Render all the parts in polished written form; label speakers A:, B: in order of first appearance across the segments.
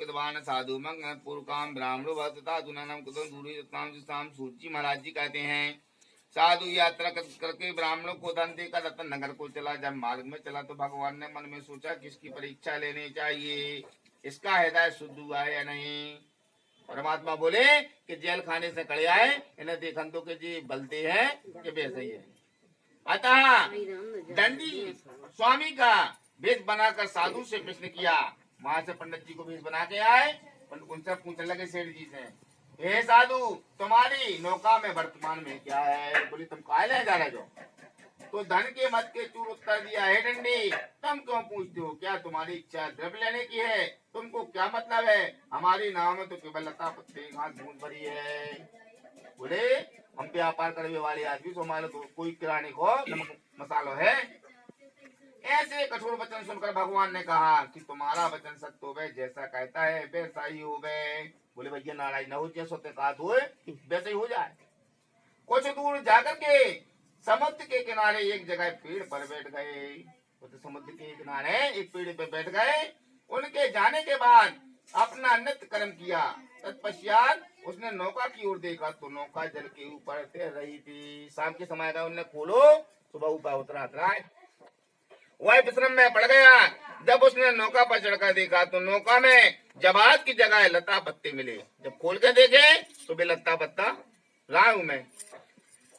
A: कृतवान साधु मंग पूर्वकाम ब्राह्मणो भक्तता दुनानम कुतम दूरी रत्नाम जिसाम सूची महाराज जी कहते हैं साधु यात्रा करके ब्राह्मणों को धन देकर रतन नगर को चला। जब मार्ग में चला तो भगवान ने मन में सोचा किसकी परीक्षा लेनी चाहिए, इसका हृदय शुद्ध हुआ है या नहीं। परमात्मा बोले कि जेल खाने से कड़े आए, इन्हें देखन तो कि जी बलते हैं कि वैसे ही है। अतः दंडी स्वामी का वेश बनाकर साधु से प्रश्न किया। वहां से पंडित जी को वेश बना के आए, उनसे पूछने लगे सेठ जी से, हे साधु तुम्हारी नौका में वर्तमान में क्या है? बोली तुम काहे ले जा रहे हो? तो धन के मत के चूर उत्तर दिया, हे डंडी तुम क्यों पूछते हो? क्या तुम्हारी इच्छा द्रव्य लेने की है? तुमको क्या मतलब है? हमारी नाव में तो केवल लता पत्ते घास भून भरी है। बोले हम व्यापार करने वाले आदमी, तो हमारे तो कोई किराने को नमक मसालो है। ऐसे कठोर वचन सुनकर भगवान ने कहा कि तुम्हारा वचन सत्य हो, जैसा कहता है वैसा ही हो। बोले भैया नाराज न हो, जैसा कहा तो वैसे ही हो जाए। कुछ दूर जाकर के समुद्र के किनारे एक जगह पेड़ पर बैठ गए। तो समुद्र के किनारे एक पेड़ पे बैठ गए। उनके जाने के बाद अपना नित्य कर्म किया। तत्पश्चात उसने नौका की ओर देखा तो नौका जल के ऊपर तैर रही थी। शाम के समय का उन्हें खोलो, सुबह ऊपर उतरा वह विश्राम में पड़ गया। जब उसने नौका पर चढ़कर देखा तो नौका में जवाद की जगह लता पत्ते मिले। जब खोल के देखे तो वे लता पत्ता राहु में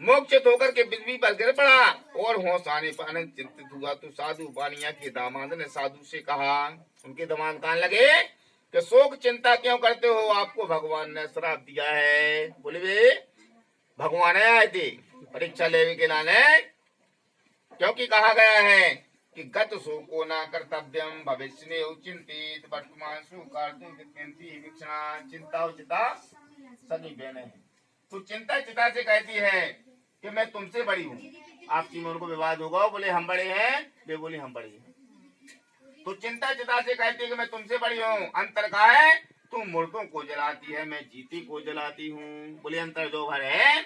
A: मोक्षित होकर के बिजली पर गिर पड़ा और होश आने पर अनंत चिंतित हुआ। तो साधु बानिया के दामाद ने साधु से कहा, उनके दामाद कहने लगे कि शोक चिंता क्यों करते हो? आपको भगवान ने श्राप दिया है। बोले वे भगवान आए थे परीक्षा लेने के लाने, क्योंकि कहा गया है कि गत शोको न कर्तव्यम भविष्य ने चिंतित वर्तमान चिंता उचिता सनी बहने। तो चिंता चिता से कहती है कि मैं तुमसे बड़ी हूँ, आपसी में उनको विवाद होगा। बोले हम बड़े हैं, वे बोले हम बड़े हैं। तो चिंता चिता से कहती है कि मैं तुमसे बड़ी हूँ। अंतर का है तुम मुर्दों को जलाती है, मैं जीती को जलाती हूँ। बोले अंतर दो भर है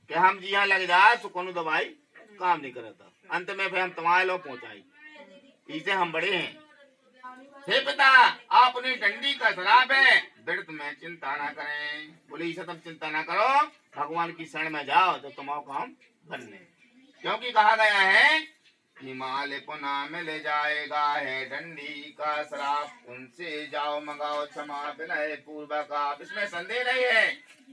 A: कि हम जिया लग जाए तो कोनो दवाई काम नहीं करता, अंत में फिर हम तुम्हारे लोग पहुंचाई, इसे हम बड़े हैं। हे पिता आप अपनी डंडी का श्राप है, व्यर्थ में चिंता ना करें। बोले इसे तुम चिंता ना करो, भगवान की शरण में जाओ तो तुम्हारा काम बनने। क्योंकि कहा गया है हिमालय पुनः में ले जाएगा है डंडी का श्राप, उनसे जाओ मंगाओ क्षमा विनय पूर्वक आप। इसमें संदेह नहीं है,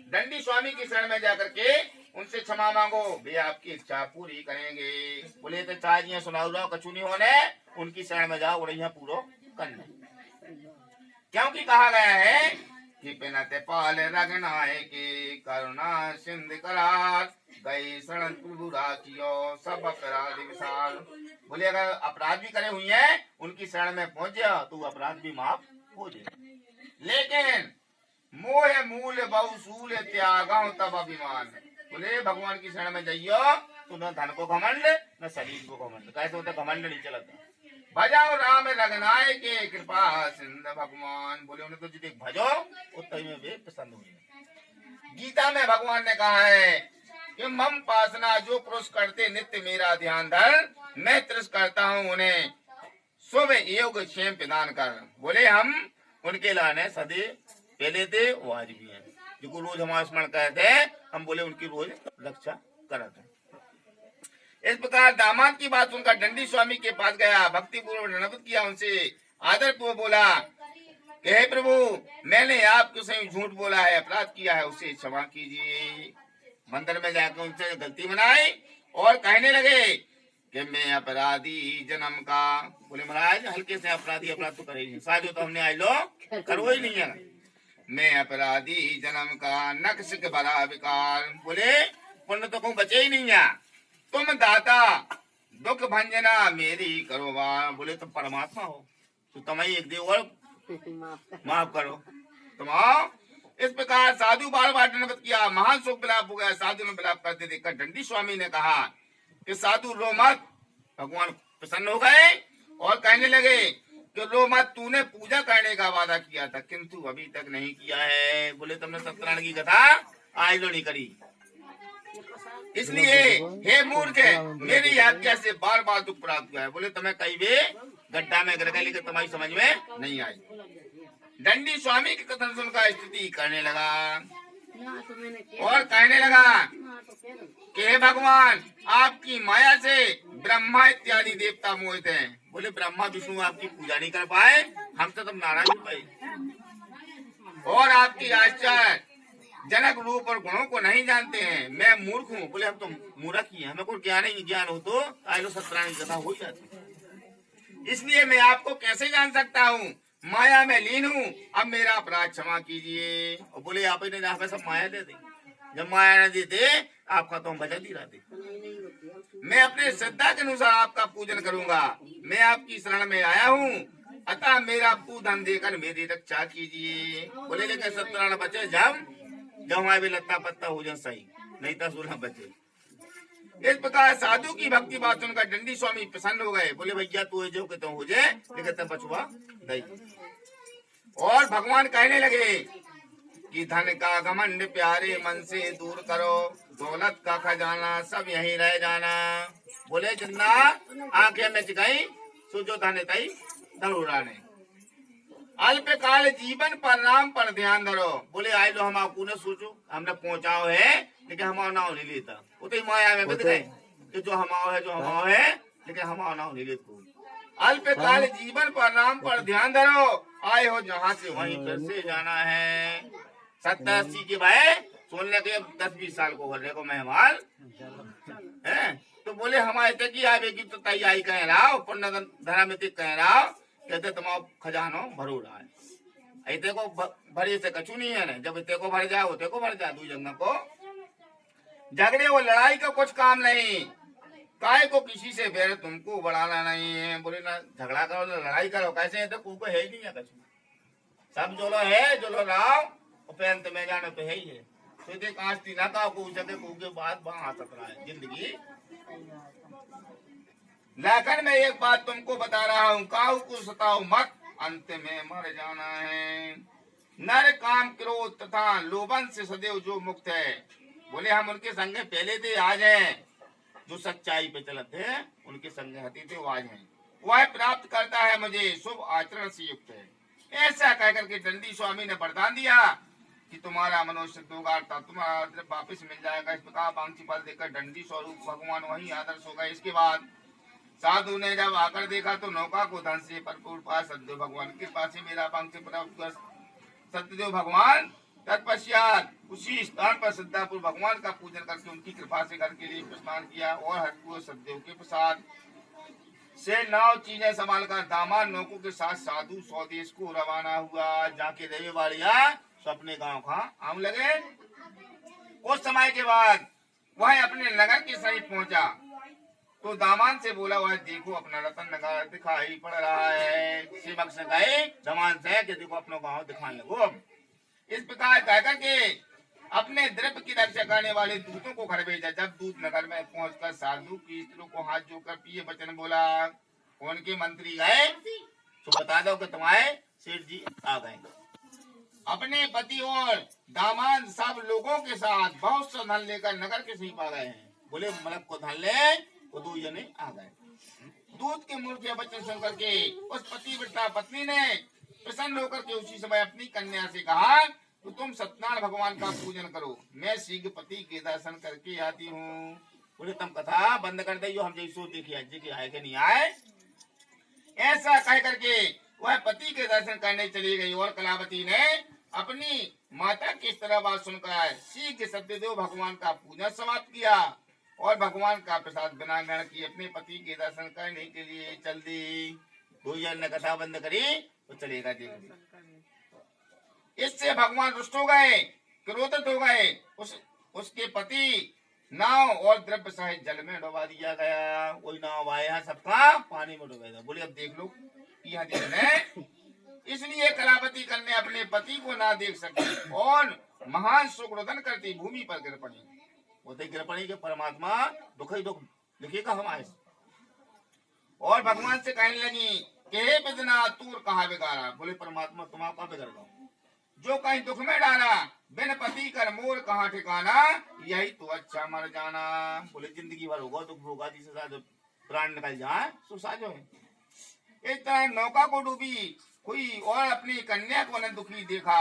A: डंडी स्वामी की शरण में जाकर के उनसे क्षमा मांगो, वे आपकी इच्छा पूरी करेंगे। बोले तो चाहिए सुनाओ रहा कछु नहीं होने, उनकी शरण में जाओ और यहाँ पूरा करने। क्योंकि कहा गया है कि पिनते पाल रगनाए के करुणा सिंध करार गई शरण प्रभु राखियो सब अपराध विशाल। बोले अगर अपराध भी करे हुए हैं उनकी शरण में पहुंच जाओ तो अपराध भी माफ हो जाए। लेकिन मोह मूल बहुसूल त्याग तब अभिमान। बोले भगवान की शरण में जाइयो तो न धन को घमंड न शरीर को घमंड। कैसे होता घमंड नहीं चलता। भजाओ राम रघुनाय के कृपा सिंध भगवान। बोले उन्हें तो जितने भजो उतने में वे प्रसन्न हुए। गीता में भगवान ने कहा है कि मम पासना जो पुरुष करते नित्य मेरा ध्यान धर, मैं तिरस्कार करता हूँ उन्हें शुभ योग क्षेम प्रदान कर। बोले हम उनके लाने सदैव पहले थे वो आज भी हैं, जो रोज हमारा स्मरण करते हैं, हम बोले उनकी रोज रक्षा करते हैं। इस प्रकार दामाद की बात सुनकर डंडी स्वामी के पास गया, भक्ति पूर्वक नमस्कार किया, उनसे आदर पूर्वक बोला कि हे प्रभु मैंने आपके से झूठ बोला है, अपराध किया है, उसे क्षमा कीजिए। मंदिर में जाकर उनसे गलती बनाई और कहने लगे कि मैं अपराधी जन्म का। बोले महाराज हल्के से अपराधी अपराध तो करे ही, साजो तो हमने आज लो करो ही नहीं है। मैं अपराधी जन्म का नक्श के बड़ा विकार। बोले पुण्य तो कहूँ बचे ही नहीं है, तुम दाता दुख भंजना मेरी करो बार। बोले तुम परमात्मा हो तो तुम्हें एक देव और माफ करो तुम आओ। इस प्रकार साधु बार बार दंडवत किया, महान शोक विलाप हो गया। साधु ने विलाप करते देखकर डंडी स्वामी ने कहा कि साधु रो मत। भगवान प्रसन्न हो गए और कहने लगे कि रो मत, तूने पूजा करने का वादा किया था किंतु अभी तक नहीं किया है। बोले तुमने सत्यनारायण की कथा आज लो नहीं करी, इसलिए हे मूर्ख मेरी आज्ञा से बार बार दुख प्राप्त हुआ है। बोले तुम्हें कहीं भी गड्ढा में गिर गए लेकिन तुम्हारी समझ में नहीं आई। दंडी स्वामी के कथन सुनकर स्तुति करने लगा और कहने लगा कि हे भगवान, आपकी माया से ब्रह्मा इत्यादि देवता मोहित हैं। बोले ब्रह्मा विष्णु आपकी पूजा नहीं कर पाए, हम तो तब नाराज हो पाए। और आपकी आश्चर्य जनक रूप और गुणों को नहीं जानते हैं। मैं मूर्ख हूँ। बोले हम तो मूर्ख ही हैं, हमें कोई ज्ञान हो तो आयलो सत्यनारायण की कथा हो ही जाती। इसलिए मैं आपको कैसे जान सकता हूँ? माया में लीन हूँ, अब मेरा अपराध क्षमा कीजिए। और बोले आप ही ने सब माया दे दी, जब माया न देते आपका तो हम बचा ही रहते। मैं अपने श्रद्धा के अनुसार आपका पूजन करूंगा। मैं आपकी शरण में आया हूँ, अतः मेरा पूधन देकर मेरी रक्षा कीजिए। बोले लेकिन सत्यनारायण बचे जब हमारे लत्ता पत्ता हो जाए सही, नहीं तो 16 बचे। इस प्रकार साधु की भक्ति बात सुनकर दंडी स्वामी प्रसन्न हो गए। बोले भैया तू जो के तो हो जाए, लेकिन तब बचुआ नहीं। और भगवान कहने लगे कि धन का घमंड प्यारे मन से दूर करो, दौलत का खजाना सब यहीं रह जाना। बोले जिन्ना आंखें मिच गई, सो जो धन तई धरूरा ने। अल्प काल जीवन पर नाम पर ध्यान धरो। बोले आए लो हम आपको न सोचो, हमने पहुंचाओ है, लेकिन हमारा नाम नहीं लेता। वो तो माया में बद गए कि जो हमारा है, लेकिन हमारा नाम नहीं लेता। अल्प काल जीवन पर नाम पर ध्यान धरो, आए हो जहाँ से वहीं फिर से जाना है। 70-80 के भाई सोलने के 10-20 साल को भरने को मेहमान है। तो बोले हमारे तक ही आवे की तो तई आई कह रहा हो, पुण्य धरा में कह रहा हो, कहते तुम्हारा खजानो भरो रहा है। ऐते को भरे से कछु नहीं है ना, जब ते को भर जाए वो ते को भर जाए। दू जंग को झगड़े और लड़ाई का कुछ काम नहीं, काय को किसी से बैर तुमको बढ़ाना नहीं है। बोले ना झगड़ा करो ना लड़ाई करो, कैसे है तो को है ही नहीं है कछु। सब जो लो है जो लो राव उपयंत में जाने तो है ही है। तो देख कांचती ना का को जगह को के बाद वहां आ सकता है जिंदगी। लेकिन मैं एक बात तुमको बता रहा हूँ, काऊ को सताओ मत, अंत में मर जाना है। नर काम क्रोध तथा लोभन से सदैव जो मुक्त है। बोले हम उनके संग पहले थे आज हैं, जो सच्चाई पे चलते हैं उनके संग हती थे वो आज हैं। वह प्राप्त करता है मुझे, शुभ आचरण से युक्त है। ऐसा कहकर के दंडी स्वामी ने वरदान दिया कि तुम्हारा मनुष्य होगा, तुम्हारा वापिस मिल जाएगा। इस प्रकार बांकी पल देखकर दंडी स्वरूप भगवान वही आदर्श हो गए। इसके बाद साधु ने जब आकर देखा तो नौका को धन से भरपूर पाया। सत्यदेव भगवान के पास ही मेरा पंक्ति प्राप्त। सत्यदेव भगवान तत्पश्चात उसी स्थान पर श्रद्धापुर भगवान का पूजन करके उनकी कृपा से घर के लिए प्रस्थान किया। और हरपुर सत्यदेव के प्रसाद से 9 चीजें संभाल कर दामाद नौकों के साथ साधु स्वदेश को रवाना हुआ। जाके रविवारिया अपने गांव का आम लगे। कुछ समय के बाद वह अपने नगर के समीप पहुंचा तो दामान से बोला, वह देखो अपना रतन नगर दिखाई पड़ रहा है। सेवक से गए दामान से कि देखो अपना गांव दिखाने लगो। इस प्रकार कहकर के अपने द्रव्य की रक्षा करने वाले दूतों को घर भेजा। जब दूत नगर में पहुंचकर साधु की स्त्रियों को हाथ जोड़कर प्रिय वचन बोला। उनके मंत्री गए तो बता दो कि तुम्हारे सेठ जी आ गए। अपने पति और दामाद सब लोगों के साथ बहुत सा धन लेकर नगर के समीप आ गए हैं। बोले मलक को धन ले, वो 2 जने आ गए। दूत के मुंह के वचन सुनकर के उस पतिव्रता पत्नी ने प्रसन्न होकर के उसी समय अपनी कन्या से कहा तो तुम सत्यनारायण भगवान का पूजन करो, मैं शीघ्र पति के दर्शन करके आती हूँ। बोले तुम कथा बंद कर दे, हम जैसो देखिए आए कि नहीं आए। ऐसा कह करके वह पति के दर्शन करने चली गई। और कलावती ने अपनी माता की इस तरह बात सुनकर शीघ्र सत्यदेव भगवान का पूजन समाप्त किया और भगवान का प्रसाद बिना ग्रहण किए अपने पति के दर्शन करने के लिए चल दी। 2 जन ने कथा बंद करी तो चलेगा देख। इससे भगवान रुष्ट हो गए, क्रोधित हो गए। उसके पति नाव और द्रव्य सहित जल में डुबा दिया गया। वही नाव आया सबका पानी में डूबा था। बोले अब देख लो यहाँ देखने। इसलिए कलावती कन्या अपने पति को ना देख सकी और महान शोक रोदन करती भूमि पर गिर पड़ी। वो गिर पड़ी के परमात्मा दुख ही दुख लिखेगा हमारे। और भगवान से कहने लगी कि हे बिजना तूर कहा बिगाड़ा। बोले परमात्मा तुम्हारा कहाँ बिगड़ गया, जो कहीं दुख में डाला बिन पति कर मोर कहाँ ठिकाना, यही तो अच्छा मर जाना। बोले जिंदगी भर होगा दुख होगा, जिससे प्राण निकल जाए सो साजो है। इस तरह नौका को डूबी हुई और अपनी कन्या को न दुखी देखा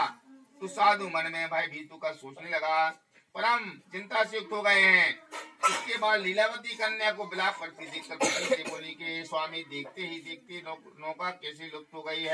A: तो साधु मन में भाई भीतु का सोचने लगा, परम चिंता से युक्त हो गए हैं। इसके बाद लीलावती कन्या को विलाप करती देखकर पति से बोली कि स्वामी देखते ही देखते नौका कैसे लुप्त हो गई है।